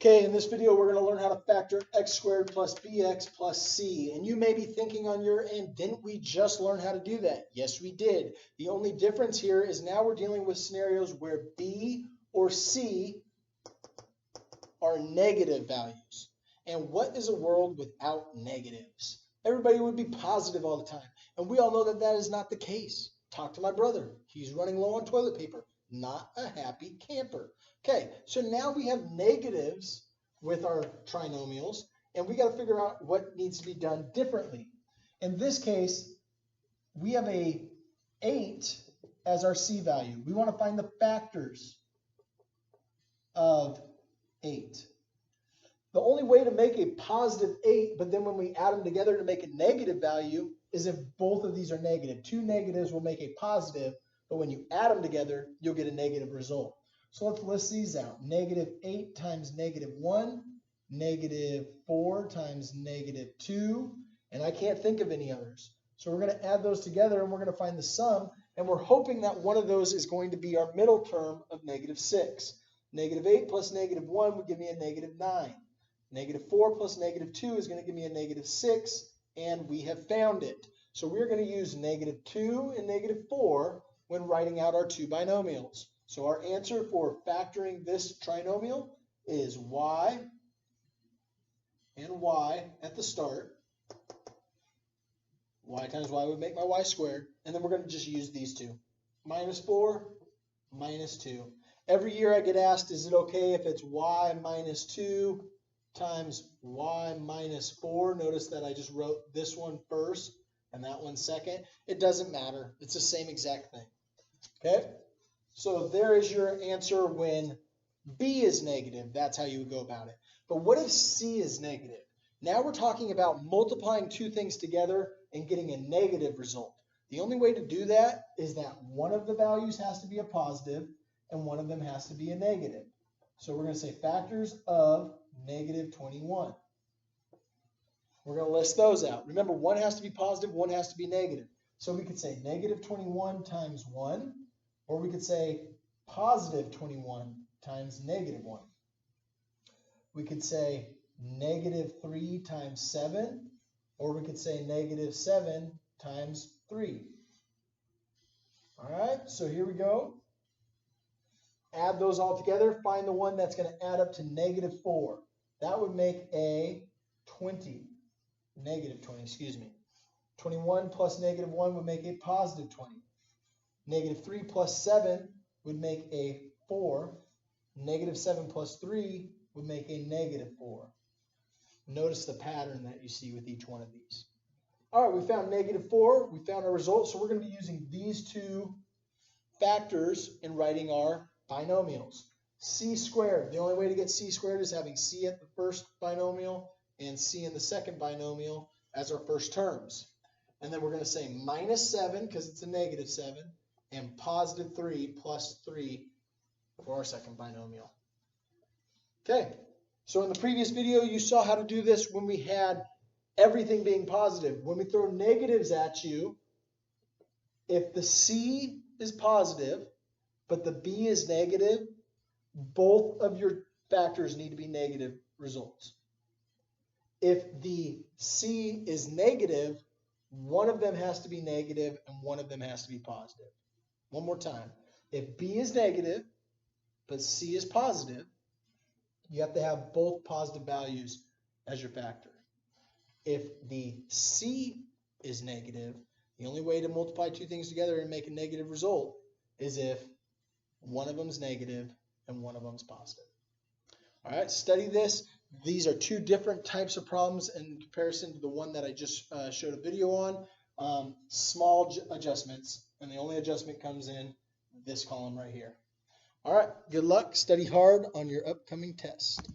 Okay, in this video, we're going to learn how to factor x squared plus bx plus c. And you may be thinking on your end, didn't we just learn how to do that? Yes, we did. The only difference here is now we're dealing with scenarios where b or c are negative values. And what is a world without negatives? Everybody would be positive all the time. And we all know that that is not the case. Talk to my brother. He's running low on toilet paper. Not a happy camper. Okay, so now we have negatives with our trinomials, and we got to figure out what needs to be done differently. In this case, we have a 8 as our c value. We want to find the factors of 8. The only way to make a positive 8, but then when we add them together to make a negative value, is if both of these are negative. Two negatives will make a positive, but when you add them together, you'll get a negative result. So let's list these out. Negative 8 times negative 1, negative 4 times negative 2, and I can't think of any others. So we're going to add those together, and we're going to find the sum, and we're hoping that one of those is going to be our middle term of negative 6. Negative 8 plus negative 1 would give me a negative 9. Negative 4 plus negative 2 is going to give me a negative 6, and we have found it. So we're going to use negative 2 and negative 4 when writing out our two binomials. So our answer for factoring this trinomial is y and y at the start. Y times y would make my y squared. And then we're going to just use these two. Minus 4, minus 2. Every year I get asked, is it okay if it's y minus 2 times y minus 4? Notice that I just wrote this one first and that one second. It doesn't matter. It's the same exact thing. Okay? So there is your answer when b is negative. That's how you would go about it. But what if c is negative? Now we're talking about multiplying two things together and getting a negative result. The only way to do that is that one of the values has to be a positive and one of them has to be a negative. So we're going to say factors of negative 21. We're going to list those out. Remember, one has to be positive, one has to be negative. So we could say negative 21 times 1, or we could say positive 21 times negative 1. We could say negative 3 times 7, or we could say negative 7 times 3. All right, so here we go. Add those all together. Find the one that's going to add up to negative 4. That would make a 20. Negative 20, excuse me. 21 plus negative 1 would make a positive 20. Negative 3 plus 7 would make a 4. Negative 7 plus 3 would make a negative 4. Notice the pattern that you see with each one of these. All right, we found negative 4. We found our result. So we're going to be using these two factors in writing our binomials. C squared. The only way to get c squared is having c at the first binomial and c in the second binomial as our first terms. And then we're going to say minus 7 because it's a negative 7 and positive 3 plus 3 for our second binomial. Okay, so in the previous video you saw how to do this when we had everything being positive. When we throw negatives at you, if the c is positive but the b is negative, both of your factors need to be negative results. If the c is negative, one of them has to be negative and one of them has to be positive. One more time. If b is negative but c is positive, you have to have both positive values as your factor. If the c is negative, the only way to multiply two things together and make a negative result is if one of them is negative and one of them is positive. All right, study this. These are two different types of problems in comparison to the one that I just showed a video on. Small adjustments, and the only adjustment comes in this column right here. All right, good luck. Study hard on your upcoming test.